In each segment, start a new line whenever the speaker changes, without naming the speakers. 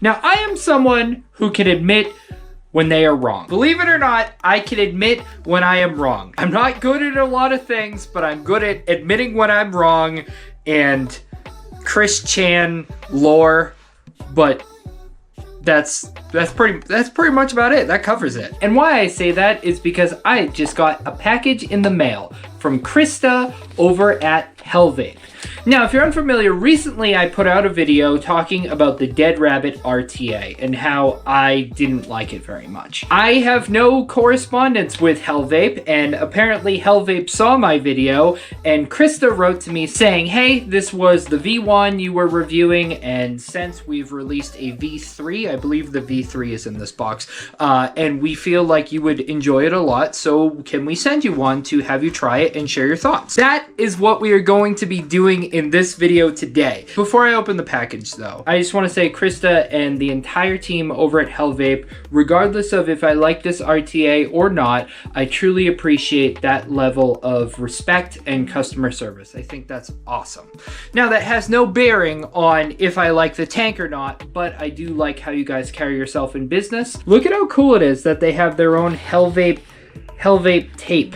Now, I am someone who can admit when they are wrong. Believe it or not, I can admit when I am wrong. I'm not good at a lot of things, but I'm good at admitting when I'm wrong, and Chris Chan lore, but that's pretty much about it. That covers it. And why I say that is because I just got a package in the mail from Krista over at Hellvape. Now, if you're unfamiliar, recently I put out a video talking about the Dead Rabbit RTA and how I didn't like it very much. I have no correspondence with Hellvape, and apparently Hellvape saw my video, and Krista wrote to me saying, hey, this was the V1 you were reviewing, and since we've released a V3, I believe the V3 is in this box, and we feel like you would enjoy it a lot, so can we send you one to have you try it and share your thoughts? That is what we are going to be doing in this video today. Before I open the package though, I just want to say Krista and the entire team over at Hellvape, regardless of if I like this RTA or not, I truly appreciate that level of respect and customer service. I think that's awesome. Now, that has no bearing on if I like the tank or not, but I do like how you guys carry yourself in business. Look at how cool it is that they have their own Hellvape tape.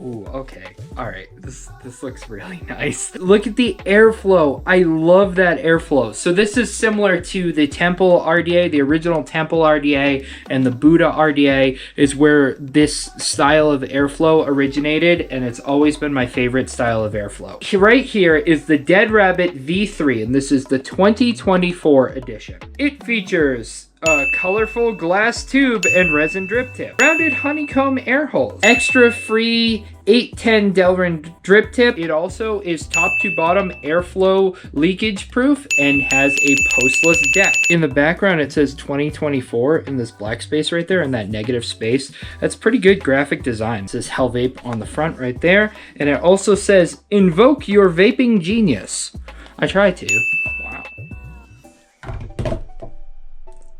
Ooh, okay. All right, this looks really nice. Look at the airflow. I love that airflow. So this is similar to the Temple RDA, the original Temple RDA, and the Buddha RDA is where this style of airflow originated, and it's always been my favorite style of airflow. Right here is the Dead Rabbit V3, and this is the 2024 edition. It features a colorful glass tube and resin drip tip, rounded honeycomb air holes, extra free 810 Delrin drip tip. It also is top to bottom airflow leakage proof and has a postless deck. In the background it says 2024 in this black space right there, in that negative space. That's pretty good graphic design. It says Hellvape on the front right there, and it also says invoke your vaping genius. I try to. Wow.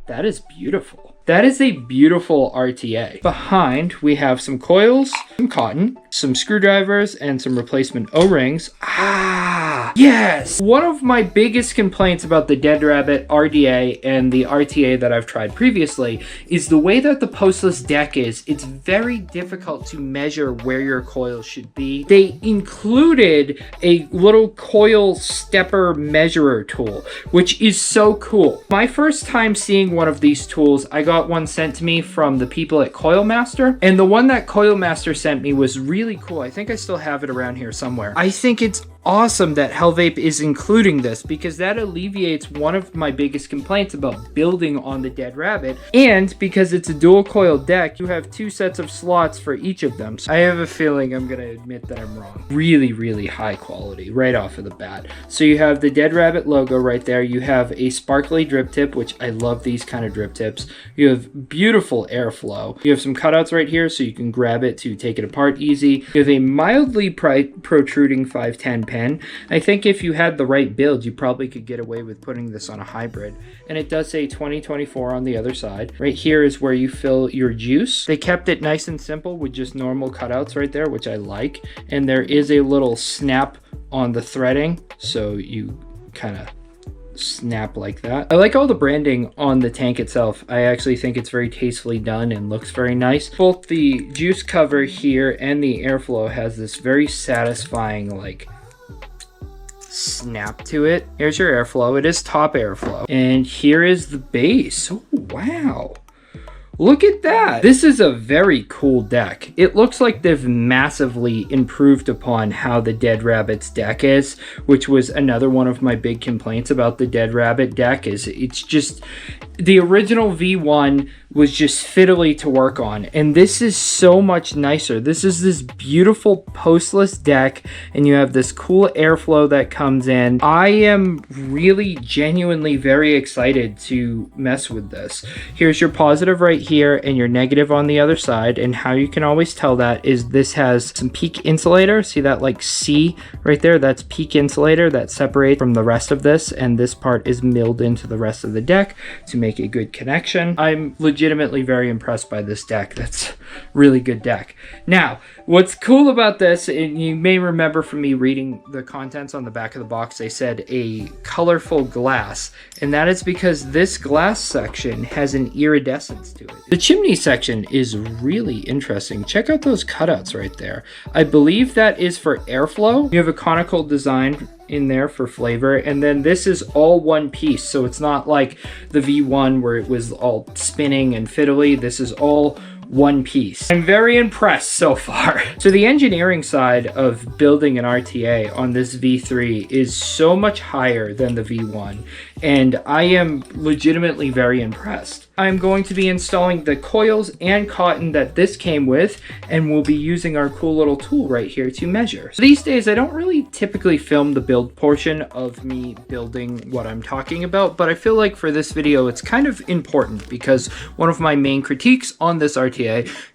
That is beautiful. That is a beautiful RTA. Behind, we have some coils, some cotton, some screwdrivers, and some replacement O-rings. Ah, yes! One of my biggest complaints about the Dead Rabbit RDA and the RTA that I've tried previously is the way that the postless deck is. It's very difficult to measure where your coil should be. They included a little coil stepper measurer tool, which is so cool. My first time seeing one of these tools, I got one sent to me from the people at Coilmaster, and the one that Coilmaster sent me was really cool. I think I still have it around here somewhere. I think it's awesome that Hellvape is including this, because that alleviates one of my biggest complaints about building on the Dead Rabbit, and because it's a dual coil deck, you have 2 sets of slots for each of them. So I have a feeling I'm gonna admit that I'm wrong. Really, really high quality right off of the bat. So you have the Dead Rabbit logo right there. You have a sparkly drip tip, which I love these kind of drip tips. You have beautiful airflow. You have some cutouts right here so you can grab it to take it apart easy. You have a mildly protruding 510 pen. I think if you had the right build, you probably could get away with putting this on a hybrid. And it does say 2024 on the other side. Right here is where you fill your juice. They kept it nice and simple with just normal cutouts right there, which I like. And there is a little snap on the threading, so you kind of snap like that. I like all the branding on the tank itself. I actually think it's very tastefully done and looks very nice. Both the juice cover here and the airflow has this very satisfying like snap to it. Here's your airflow. It is top airflow. And here is the base. Oh, wow. Look at that. This is a very cool deck. It looks like they've massively improved upon how the Dead Rabbit's deck is, which was another one of my big complaints about the Dead Rabbit deck. Is it's just, the original V1 was just fiddly to work on, and this is so much nicer. This is this beautiful postless deck, and you have this cool airflow that comes in. I am really genuinely very excited to mess with this. Here's your positive right here and your negative on the other side, and how you can always tell that is this has some peak insulator. See that like C right there? That's peak insulator that separates from the rest of this, and this part is milled into the rest of the deck to make make a good connection. I'm legitimately very impressed by this deck. That's a really good deck. Now, what's cool about this, and you may remember from me reading the contents on the back of the box, they said a colorful glass, and that is because this glass section has an iridescence to it. The chimney section is really interesting. Check out those cutouts right there. I believe that is for airflow. You have a conical design in there for flavor, and then this is all one piece, so it's not like the V1 where it was all spinning and fiddly. This is all one piece. I'm very impressed so far. So the engineering side of building an RTA on this V3 is so much higher than the V1, and I am legitimately very impressed. I'm going to be installing the coils and cotton that this came with, and we'll be using our cool little tool right here to measure. So these days, I don't really typically film the build portion of me building what I'm talking about, but I feel like for this video, it's kind of important because one of my main critiques on this RTA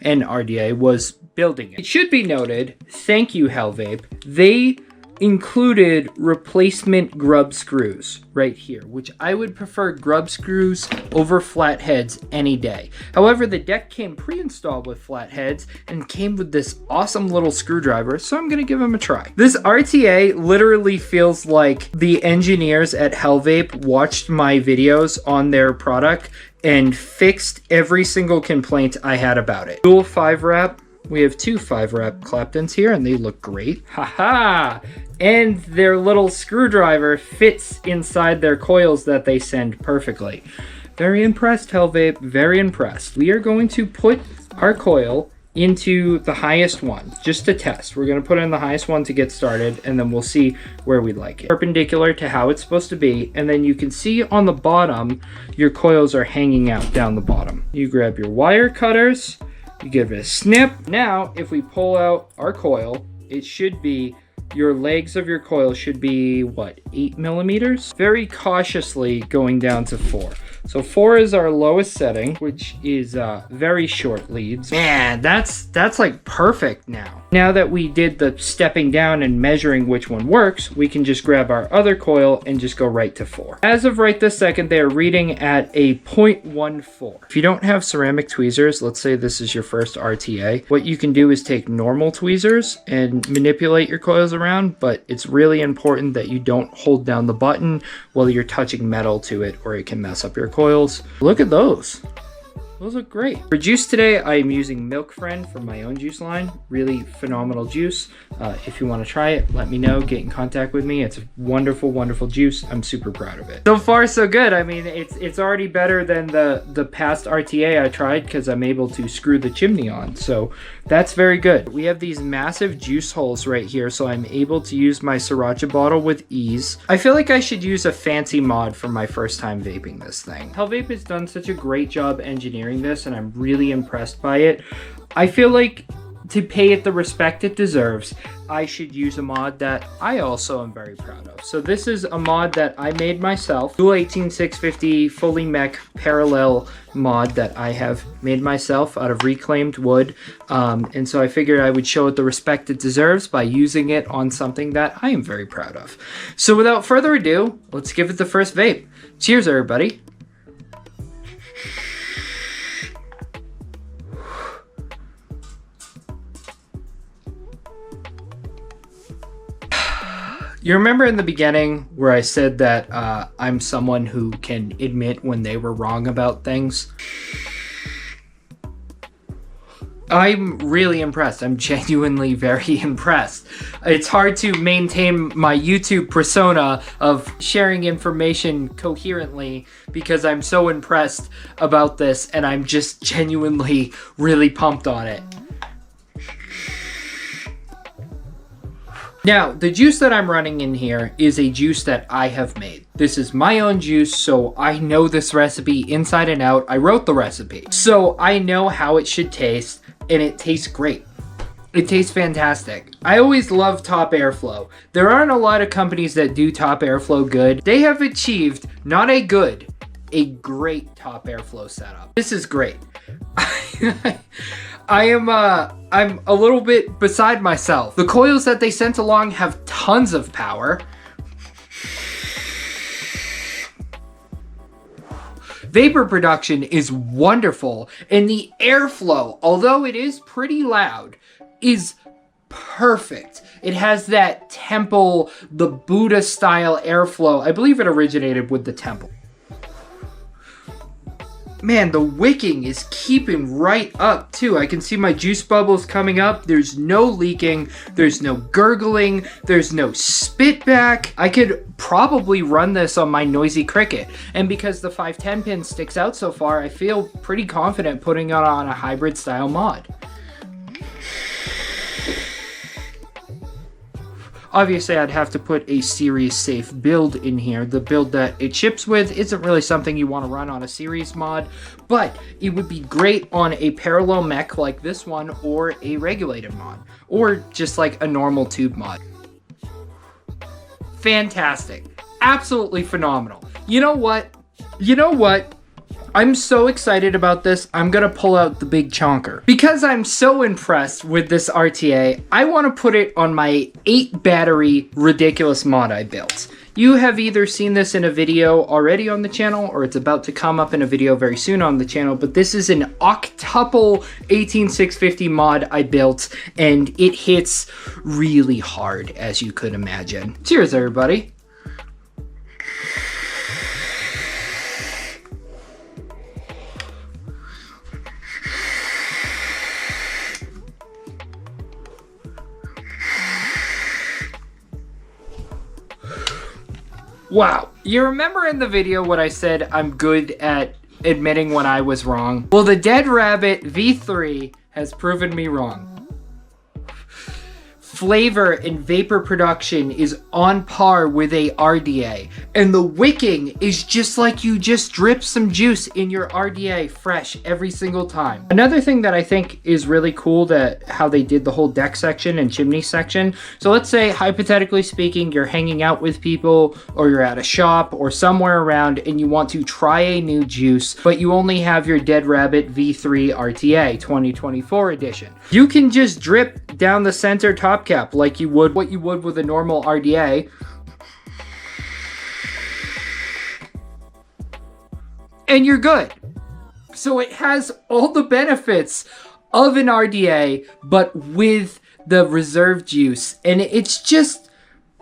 and RDA was building it. It should be noted, thank you Hellvape, they included replacement grub screws right here, which I would prefer grub screws over flatheads any day. However, the deck came pre-installed with flatheads and came with this awesome little screwdriver, so I'm gonna give them a try. This RTA literally feels like the engineers at Hellvape watched my videos on their product and fixed every single complaint I had about it. Dual 5-wrap. We have two 5-wrap Claptons here, and they look great. Haha! And their little screwdriver fits inside their coils that they send perfectly. Very impressed, Hellvape. Very impressed. We are going to put our coil into the highest one, just to test. We're going to put in the highest one to get started, and then we'll see where we like it. Perpendicular to how it's supposed to be, and then you can see on the bottom, your coils are hanging out down the bottom. You grab your wire cutters, you give it a snip. Now, if we pull out our coil, it should be, your legs of your coil should be, what, 8 millimeters? Very cautiously going down to 4. So 4 is our lowest setting, which is very short leads. Man, that's like perfect now. Now that we did the stepping down and measuring which one works, we can just grab our other coil and just go right to 4. As of right this second, they are reading at a 0.14. If you don't have ceramic tweezers, let's say this is your first RTA, what you can do is take normal tweezers and manipulate your coils around, but it's really important that you don't hold down the button while you're touching metal to it, or it can mess up your coils. Look at those. Those look great. For juice today, I am using Milk Friend from my own juice line. Really phenomenal juice. If you want to try it, let me know. Get in contact with me. It's a wonderful, wonderful juice. I'm super proud of it. So far, so good. I mean, it's already better than the past RTA I tried because I'm able to screw the chimney on. So that's very good. We have these massive juice holes right here, so I'm able to use my Sriracha bottle with ease. I feel like I should use a fancy mod for my first time vaping this thing. Hellvape has done such a great job engineering this, and I'm really impressed by it. I feel like to pay it the respect it deserves, I should use a mod that I also am very proud of. So this is a mod that I made myself, Dual 18650 fully mech parallel mod that I have made myself out of reclaimed wood. And so I figured I would show it the respect it deserves by using it on something that I am very proud of. So without further ado, let's give it the first vape. Cheers, everybody. You remember in the beginning where I said that I'm someone who can admit when they were wrong about things? I'm really impressed. I'm genuinely very impressed. It's hard to maintain my YouTube persona of sharing information coherently because I'm so impressed about this, and I'm just genuinely really pumped on it. Now, the juice that I'm running in here is a juice that I have made. This is my own juice, so I know this recipe inside and out. I wrote the recipe. So I know how it should taste, and it tastes great. It tastes fantastic. I always love Top Airflow. There aren't a lot of companies that do Top Airflow good. They have achieved not a good, a great Top Airflow setup. This is great. I'm a little bit beside myself. The coils that they sent along have tons of power. Vapor production is wonderful, and the airflow, although it is pretty loud, is perfect. It has that temple, the Buddha style airflow. I believe it originated with the temple. Man, the wicking is keeping right up too. I can see my juice bubbles coming up. There's no leaking. There's no gurgling. There's no spit back. I could probably run this on my Noisy Cricket. And because the 510 pin sticks out so far, I feel pretty confident putting it on a hybrid style mod. Obviously, I'd have to put a series safe build in here. The build that it ships with isn't really something you want to run on a series mod, but it would be great on a parallel mech like this one, or a regulated mod, or just like a normal tube mod. Fantastic. Absolutely phenomenal. You know what? I'm so excited about this, I'm gonna pull out the big chonker. Because I'm so impressed with this RTA, I wanna put it on my 8 battery ridiculous mod I built. You have either seen this in a video already on the channel, or it's about to come up in a video very soon on the channel, but this is an octuple 18650 mod I built, and it hits really hard, as you could imagine. Cheers, everybody. Wow. You remember in the video what I said I'm good at admitting when I was wrong? Well, the Dead Rabbit V3 has proven me wrong. Flavor and vapor production is on par with a RDA, and the wicking is just like you just drip some juice in your RDA fresh every single time. Another thing that I think is really cool, that how they did the whole deck section and chimney section. So let's say, hypothetically speaking, you're hanging out with people, or you're at a shop or somewhere around, and you want to try a new juice, but you only have your Dead Rabbit V3 RTA 2024 edition. You can just drip down the center top cap like you would what you would with a normal RDA, and you're good. So it has all the benefits of an RDA, but with the reserve juice, and it's just,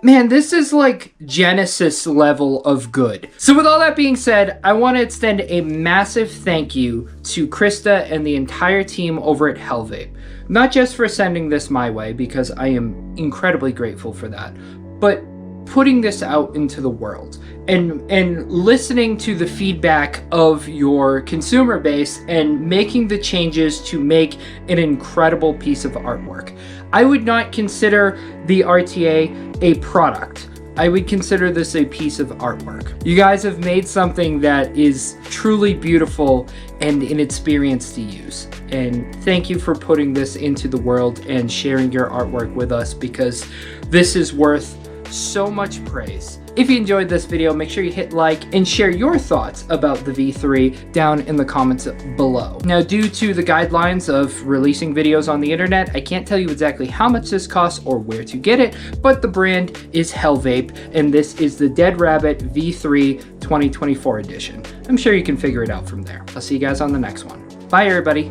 man, this is like Genesis level of good. So with all that being said, I want to extend a massive thank you to Krista and the entire team over at Hellvape. Not just for sending this my way, because I am incredibly grateful for that, but putting this out into the world and listening to the feedback of your consumer base and making the changes to make an incredible piece of artwork. I would not consider the RTA a product. I would consider this a piece of artwork. You guys have made something that is truly beautiful and an experience to use. And thank you for putting this into the world and sharing your artwork with us, because this is worth so much praise. If you enjoyed this video, make sure you hit like and share your thoughts about the V3 down in the comments below. Now, due to the guidelines of releasing videos on the internet, I can't tell you exactly how much this costs or where to get it, but the brand is Hellvape, and this is the Dead Rabbit V3 2024 edition. I'm sure you can figure it out from there. I'll see you guys on the next one. Bye, everybody.